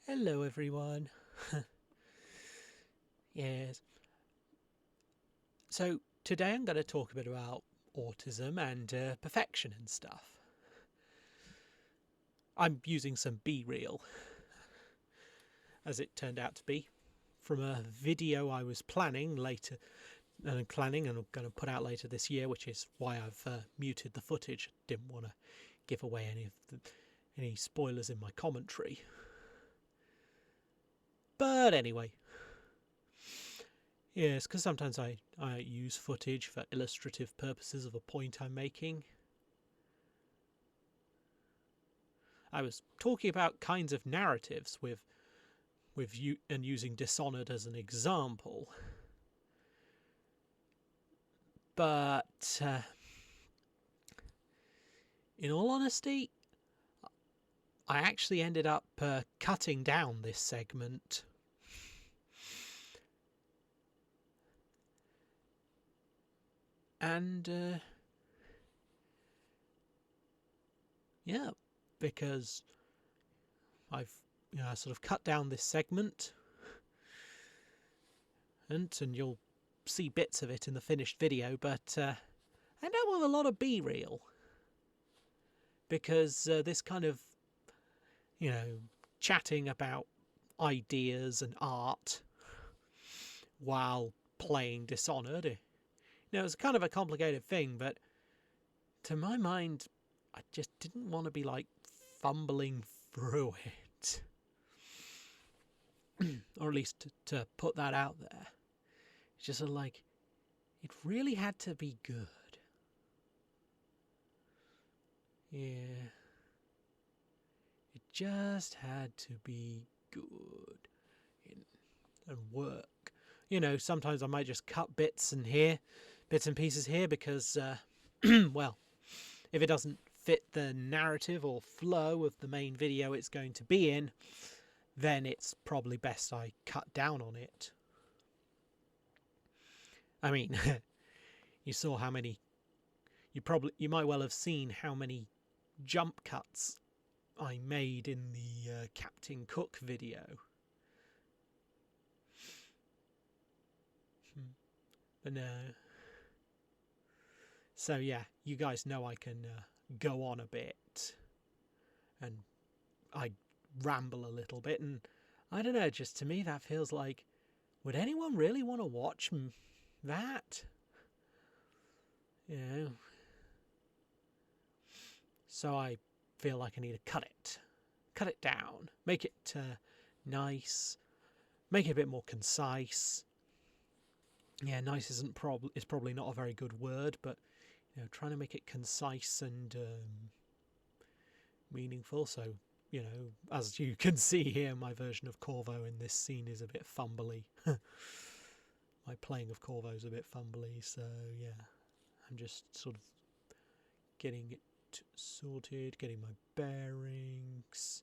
Hello everyone. Yes. So today I'm going to talk a bit about autism and perfection and stuff. I'm using some B-reel, as it turned out to be, from a video I was planning and I'm going to put out later this year, which is why I've muted the footage. Didn't want to give away any spoilers in my commentary. But anyway, yes, because sometimes I use footage for illustrative purposes of a point I'm making. I was talking about kinds of narratives with you and using Dishonored as an example, but in all honesty, I actually ended up cutting down this segment. And yeah, because I've sort of cut down this segment, and you'll see bits of it in the finished video, but I end up with a lot of B-reel, because this kind of, chatting about ideas and art while playing Dishonored, it's kind of a complicated thing, but to my mind, I just didn't want to be fumbling through it. Or at least to put that out there. It's just it really had to be good. Yeah. It just had to be good and work. Sometimes I might just cut bits and pieces here because, well, if it doesn't fit the narrative or flow of the main video it's going to be in, then it's probably best I cut down on it. I mean, you saw how many, you might well have seen how many jump cuts I made in the Captain Cook video. But no. So yeah, you guys know I can go on a bit, and I ramble a little bit, and I don't know, just to me that feels like, would anyone really want to watch that? So I feel like I need to cut it down, make it nice, make it a bit more concise. Yeah, nice is probably not a very good word, but trying to make it concise and meaningful. So, as you can see here, my version of Corvo in this scene is a bit fumbly. My playing of Corvo is a bit fumbly, so yeah, I'm just sort of getting it sorted, getting my bearings,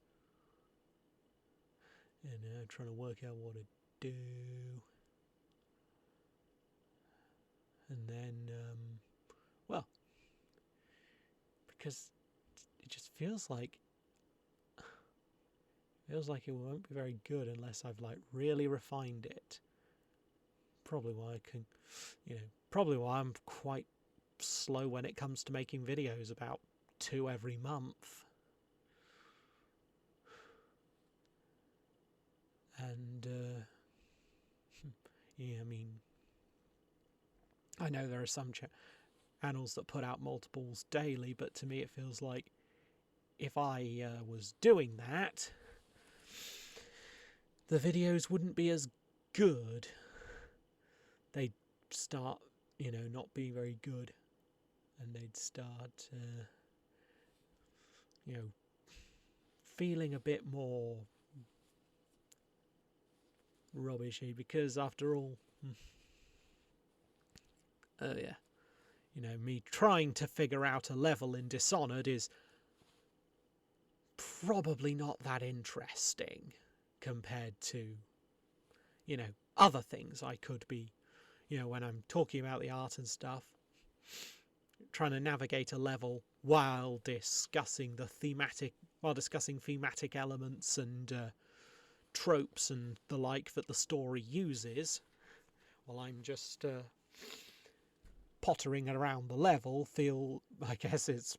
and trying to work out what to do. And then, well, because it just feels like it won't be very good unless I've really refined it. Probably why I'm quite slow when it comes to making videos, about 2 every month. And yeah, I mean, I know there are some channels that put out multiples daily, but to me it feels like if I was doing that, the videos wouldn't be as good. They'd start, not being very good, and they'd start, feeling a bit more rubbishy, because after all, me trying to figure out a level in Dishonored is probably not that interesting compared to, other things I could be, when I'm talking about the art and stuff, trying to navigate a level while discussing thematic elements and tropes and the like that the story uses, while I'm just pottering around the level, I guess it's,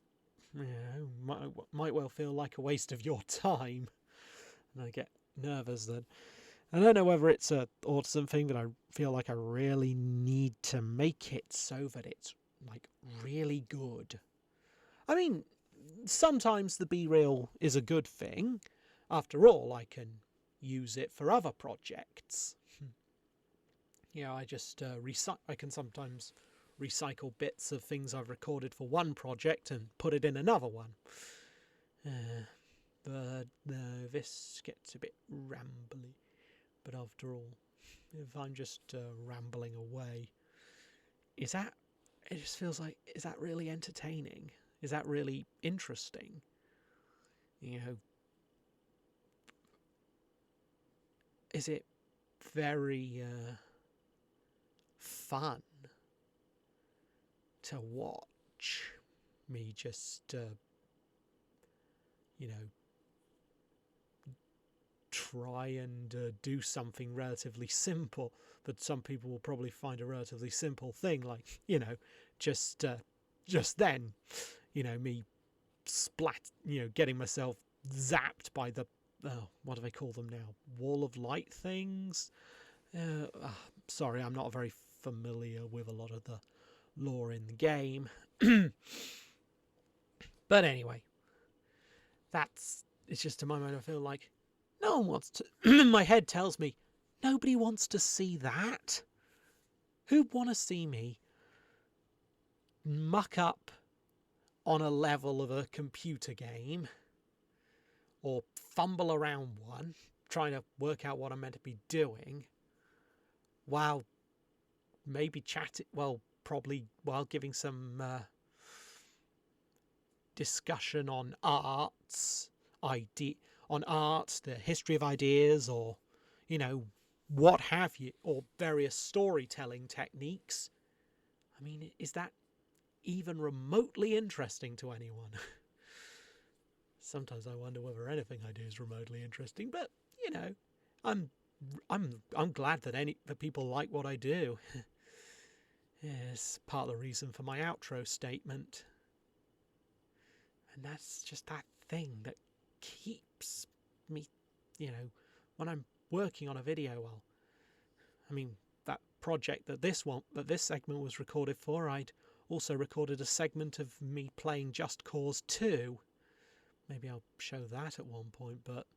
might well feel like a waste of your time. And I get nervous then. I don't know whether it's a autism thing, but I feel like I really need to make it so that it's like really good. I mean, sometimes the B-reel is a good thing. After all, I can use it for other projects. I just I can sometimes recycle bits of things I've recorded for one project and put it in another one. But no, this gets a bit rambly. But after all, if I'm just rambling away, it just feels like, is that really entertaining? Is that really interesting? Is it very fun to watch me just, try and do something relatively simple that some people will probably find a relatively simple thing, like, just then, me getting myself zapped by the, what do they call them now? Wall of light things? Sorry, I'm not very familiar with a lot of the lore in the game. But anyway, it's just, in my mind, I feel like no one wants to. My head tells me nobody wants to see that. Who'd want to see me muck up on a level of a computer game or fumble around one trying to work out what I'm meant to be doing while maybe probably while giving some discussion on art, the history of ideas, or what have you, or various storytelling techniques. I mean, is that even remotely interesting to anyone? Sometimes I wonder whether anything I do is remotely interesting, but I'm glad that people like what I do. It's part of the reason for my outro statement. And that's just that thing that keeps me, when I'm working on a video. That project that this segment was recorded for, I'd also recorded a segment of me playing Just Cause 2. Maybe I'll show that at one point, but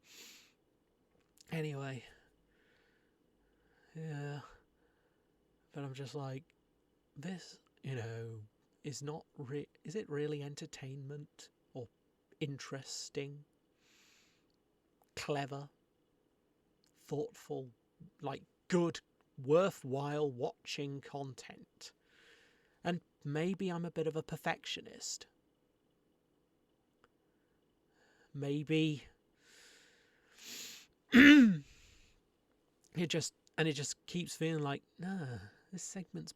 anyway. Yeah. But I'm just like, this, is it really entertainment or interesting, clever, thoughtful, like good, worthwhile watching content? And maybe I'm a bit of a perfectionist. Maybe it just keeps feeling like, nah, this segment's,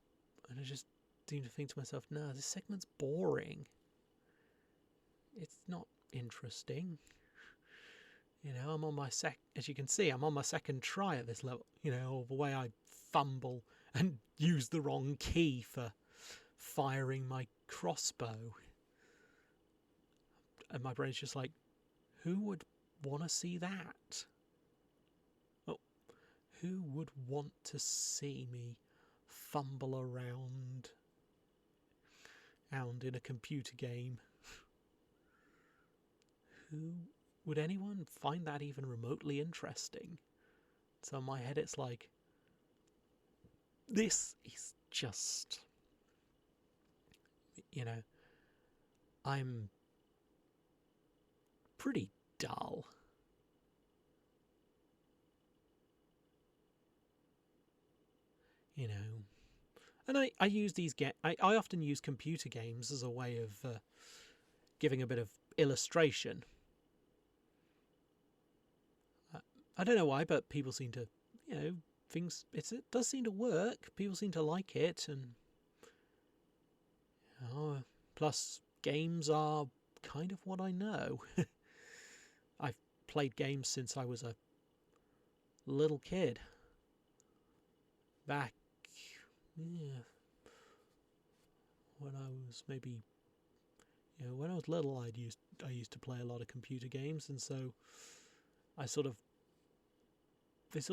and I just seem to think to myself, nah, this segment's boring. It's not interesting. I'm on my as you can see, I'm on my second try at this level, the way I fumble and use the wrong key for firing my crossbow. And my brain's just like, who would want to see that? Oh, who would want to see me fumble around in a computer game? Would anyone find that even remotely interesting? So in my head it's like, this is just, I'm pretty dull. And I use I often use computer games as a way of giving a bit of illustration. I don't know why, but people seem to, it does seem to work. People seem to like it, and plus games are kind of what I know. I've played games since I was a little kid. Back, yeah, when I was maybe, when I was little, I used to play a lot of computer games, and so they sort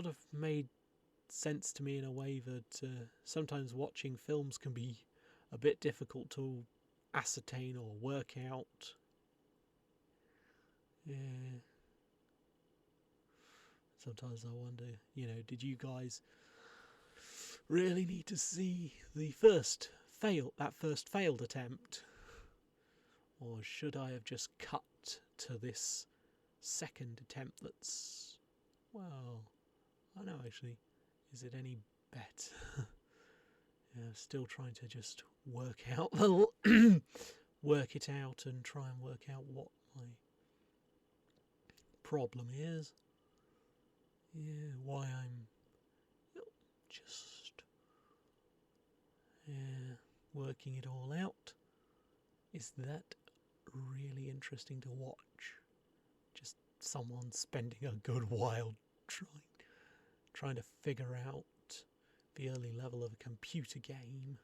of made sense to me in a way that sometimes watching films can be a bit difficult to ascertain or work out. Yeah. Sometimes I wonder, did you guys really need to see the first failed attempt? Or should I have just cut to this second attempt that's, well, I don't know actually, is it any better? Still trying to just work it out and try and work out what my problem is. Yeah, why I'm just working it all out. Is that really interesting to watch? Just someone spending a good while trying to figure out the early level of a computer game.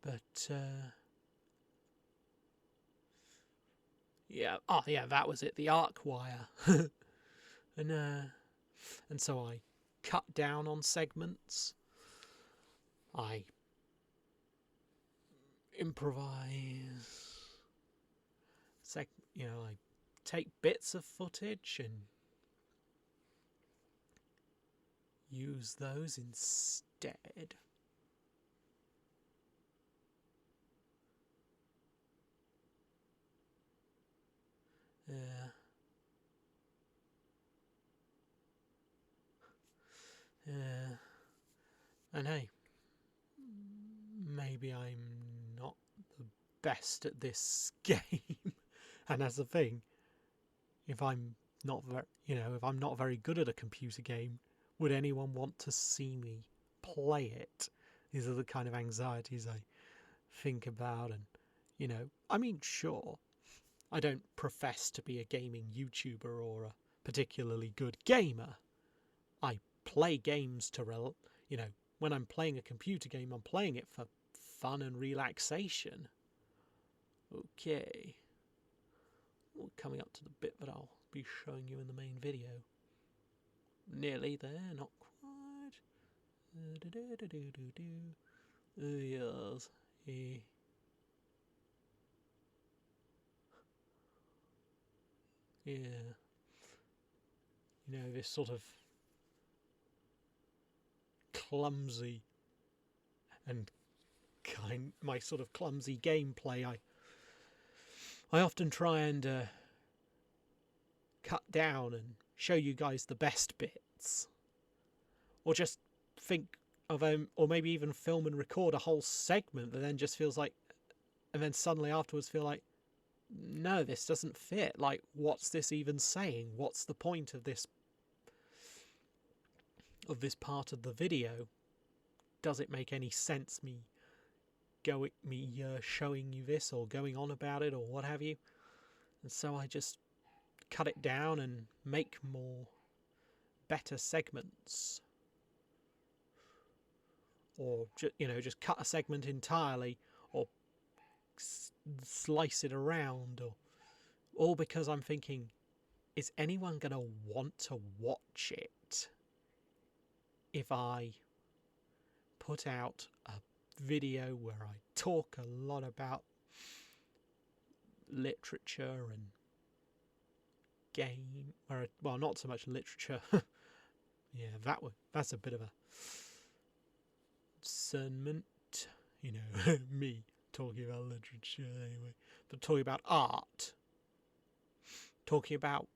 But that was it, the arc wire. and so I cut down on segments. I improvise. I take bits of footage and use those instead. And hey, maybe I'm not the best at this game. And that's the thing. If I'm not very good at a computer game, would anyone want to see me play it? These are the kind of anxieties I think about. And I mean, sure, I don't profess to be a gaming YouTuber or a particularly good gamer. I play games when I'm playing a computer game, I'm playing it for fun and relaxation. Okay. We're coming up to the bit that I'll be showing you in the main video. Nearly there, not quite. Yes. Yeah. This sort of clumsy and my sort of clumsy gameplay, I often try and cut down and show you guys the best bits, or just think of or maybe even film and record a whole segment that then just feels like, and then suddenly afterwards feel like, no, this doesn't fit. Like, what's this even saying? What's the point of this part of the video? Does it make any sense me showing you this or going on about it or what have you? And so I just cut it down and make better segments, or just cut a segment entirely, or slice it around, or all because I'm thinking, is anyone going to want to watch it if I put out a video where I talk a lot about literature and game, well, not so much literature. Yeah, that's a bit of a discernment, me talking about literature anyway, but talking about art, talking about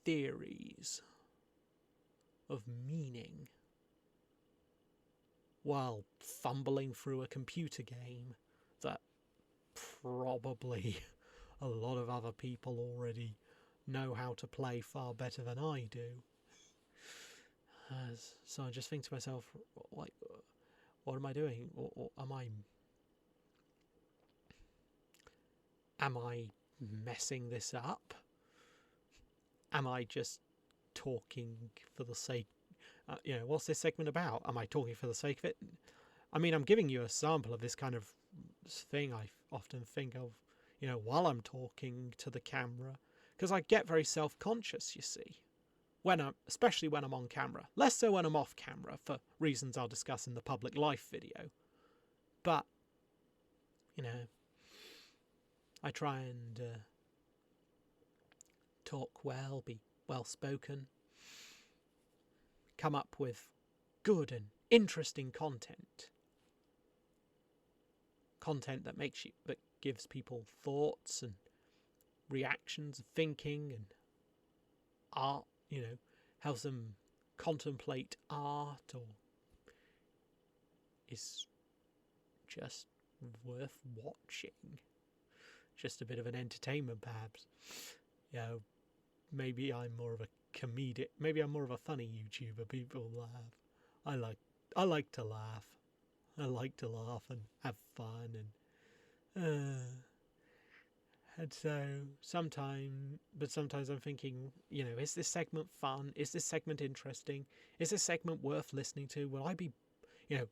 theories of meaning while fumbling through a computer game that probably a lot of other people already know how to play far better than I do. So I just think to myself, like, what am I doing? Or am am I messing this up? Am I just talking for the sake, what's this segment about? Am I talking for the sake of it? I mean, I'm giving you a sample of this kind of thing I often think of, while I'm talking to the camera, because I get very self-conscious, you see, especially when I'm on camera. Less so when I'm off camera, for reasons I'll discuss in the public life video. But, I try and talk well, be well-spoken, come up with good and interesting content that gives people thoughts and reactions, thinking, and art, helps them contemplate art, or is just worth watching. Just a bit of an entertainment, perhaps. Maybe I'm more of a comedic. Maybe I'm more of a funny YouTuber. People laugh. I like to laugh. I like to laugh and have fun, and so sometimes I'm thinking, is this segment fun? Is this segment interesting? Is this segment worth listening to? Will I be, 'cause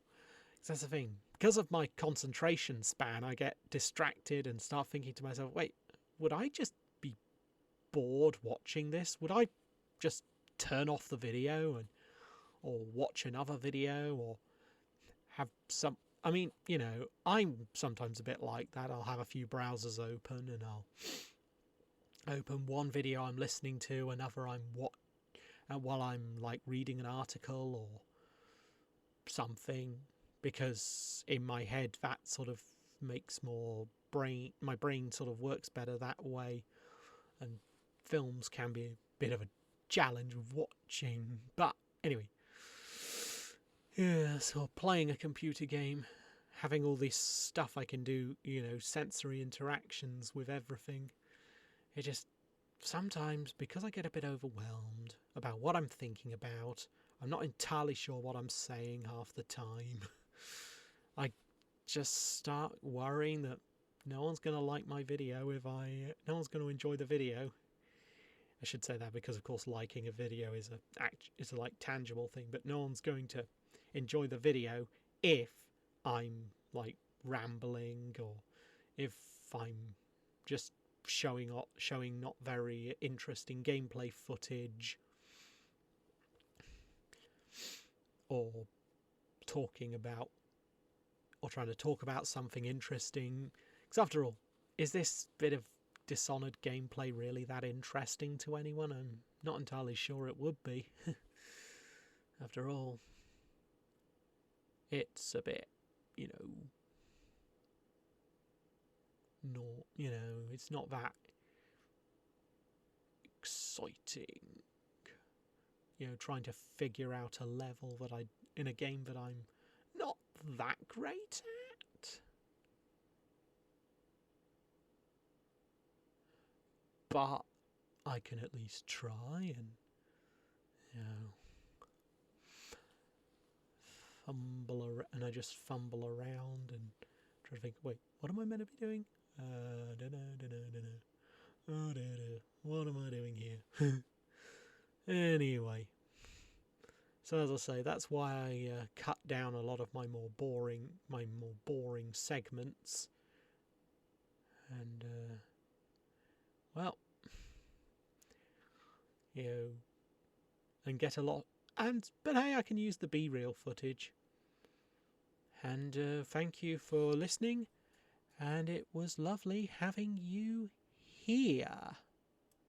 that's the thing. Because of my concentration span, I get distracted and start thinking to myself, wait, would I just be bored watching this? Would I just turn off the video or watch another video, or have some... I mean, I'm sometimes a bit like that. I'll have a few browsers open, and I'll open one video I'm listening to, another while I'm like reading an article or something, because in my head that sort of makes my brain sort of works better that way. And films can be a bit of a challenge of watching, but anyway. Yeah, so playing a computer game, having all this stuff I can do, sensory interactions with everything. It just, sometimes, because I get a bit overwhelmed about what I'm thinking about, I'm not entirely sure what I'm saying half the time. I just start worrying that no one's going to like my video no one's going to enjoy the video. I should say that because, of course, liking a video is a like tangible thing, but no one's going to enjoy the video if I'm like rambling, or if I'm just showing not very interesting gameplay footage, or trying to talk about something interesting. Because after all, is this bit of Dishonored gameplay really that interesting to anyone? I'm not entirely sure it would be. After all, it's a bit, it's not that exciting. Trying to figure out a level in a game that I'm not that great at. But I can at least try and, I just fumble around and try to think, wait, what am I meant to be doing? Dunno. Oh, what am I doing here? Anyway. So as I say, that's why I cut down a lot of my more boring segments. And, and get a lot. But hey, I can use the B-reel footage. And thank you for listening. And it was lovely having you here.